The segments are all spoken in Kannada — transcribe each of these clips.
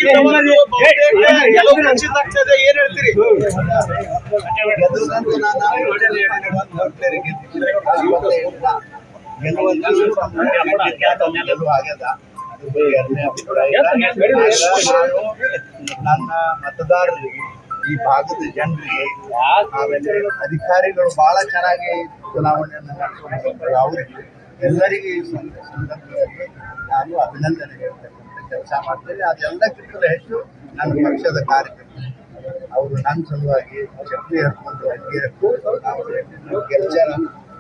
ಏನ್ ಹೇಳ್ತೀರಿ? ನನ್ನ ಮತದಾರರಿಗೆ, ಈ ಭಾಗದ ಜನರಿಗೆ, ಆಮೇಲೆ ಅಧಿಕಾರಿಗಳು ಬಹಳ ಚೆನ್ನಾಗಿ ಚುನಾವಣೆಯನ್ನು ನಡೆಸಿಕೊಂಡು ಅವರಿಗೆ ಎಲ್ಲರಿಗೆ ಈ ಸಂದರ್ಭದಲ್ಲಿ ನಾನು ಅಭಿನಂದನೆ ಹೇಳ್ತಕ್ಕಂಥ ಕೆಲಸ ಮಾಡ್ತೇನೆ. ಅದೆಲ್ಲಕ್ಕಿಂತಲೂ ಹೆಚ್ಚು ನನ್ನ ಪಕ್ಷದ ಕಾರ್ಯಕರ್ತರು ಅವರು ನನ್ನ ಸಲುವಾಗಿ ಶಕ್ತಿ ಹರ್ಕೊಂಡು ಅಡಿಗೆ ಕೆಲಸ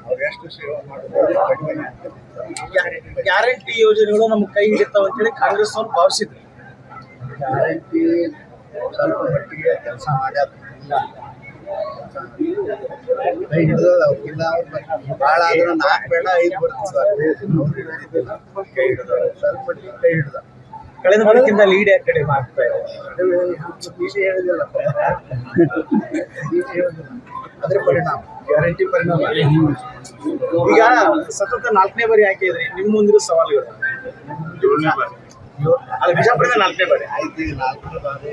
ಅವ್ರು ಎಷ್ಟು ಸೇವೆ ಮಾಡೋದು. ಗ್ಯಾರಂಟಿ ಯೋಜನೆಗಳು ನಮ್ಗೆ ಕೈ ಹಿಡಿತಾವ ಅಂತೇಳಿ ಕಾಂಗ್ರೆಸ್ ಅವರು ಭಾವಿಸಿದ್ರು. ಗ್ಯಾರಂಟಿ ಸ್ವಲ್ಪ ಮಟ್ಟಿಗೆ ಕೆಲಸ ಮಾಡ್ಯಾರ, ಕೈ ಹಿಡಿದ ಅವ್ರಿಗಿಲ್ಲ. ಅವ್ರು ಭಾಳ ಆದ್ರೂ 4 ಬೇಡ 5 ಬರ್ತದೆ. ಕೈ ಹಿಡಿದ ಸ್ವಲ್ಪ ಮಟ್ಟಿಗೆ ಕೈ ಹಿಡಿದ. ಕಳೆದ ಬರಕ್ಕಿಂತ ಲೀಡ್ ಯಾಕೆ ಕಡಿಮೆ ಆಗ್ತಾ ಇದೆ? ವಿಷಯ ಹೇಳಿದಿಲ್ಲ, ಅದ್ರ ಪರಿಣಾಮ, ಗ್ಯಾರಂಟಿ ಪರಿಣಾಮ. ಈಗ ಸತತ 4ನೇ ಬಾರಿ ಹಾಕಿದ್ರಿ, ನಿಮ್ಮ ಮುಂದಿರೋ ಸವಾಲುಗಳು? ಅದು ಬಿಜಾಪುರದಿಂದ 4ನೇ ಬಾರಿ ಆಯ್ತು. ಈಗ 4ನೇ ಬಾರಿ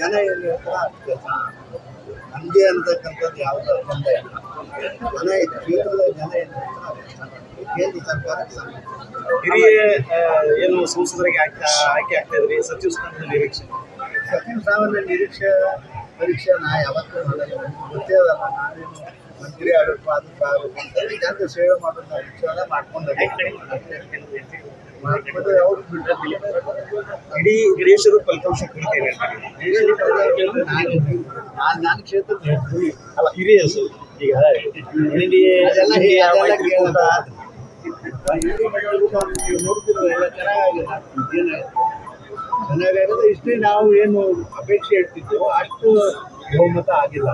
ಜನ ಏನು ಹೇಳ್ತಾರೆ ಕೆಲಸ ನಮಗೆ ಅಂತಕ್ಕಂಥದ್ದು ಯಾವುದೋ ತೊಂದರೆ ಇಲ್ಲ. ಜನ ಕ್ಷೇತ್ರದ ಜನ ಏನು ಹೇಳ್ತಾರೆ ಕೇಂದ್ರ ಸರ್ಕಾರ ಹಿರಿಯ ಏನು ಸಂಸದರಿಗೆ ಆಯ್ಕೆ ಆಗ್ತಾ ಇದ್ರಿ, ಸಚಿವ ಸ್ಥಾನದ ನಿರೀಕ್ಷೆ? ಸಚಿವ ಸ್ಥಾನದ ಪರೀಕ್ಷೆ ನಾ ಯಾವತ್ತೂ ಮಾಡಲ್ಲ. ಗೊತ್ತೇ ಅದಲ್ಲ, ನಾನೇನು ಮಂತ್ರಿ ಆಗಬೇಕು ಅದಕ್ಕೆ ಆಗಬೇಕು ಅಂತೇಳಿ ಜನರ ಸೇವೆ ಮಾಡೋದು ವಿಚಾರ ಮಾಡ್ಕೊಂಡು ಅವ್ರು ಇಡೀ ದೇಶದ ಫಲಿತಾಂಶ ಕುರಿತೇನೆ. ನಾನು ಕ್ಷೇತ್ರದ ಅಲ್ಲ, ಹಿರಿಯ ಈಗ ನೋಡ್ತಿರೋ ಎಲ್ಲ ಚೆನ್ನಾಗಿದೆ. ಚೆನ್ನಾಗಾಗಿದೆ. ಇಷ್ಟೇ ನಾವು ಏನು ಅಪೇಕ್ಷೆ ಇಡ್ತಿದ್ದೆವೋ ಅಷ್ಟು ಬಹುಮತ ಆಗಿಲ್ಲ.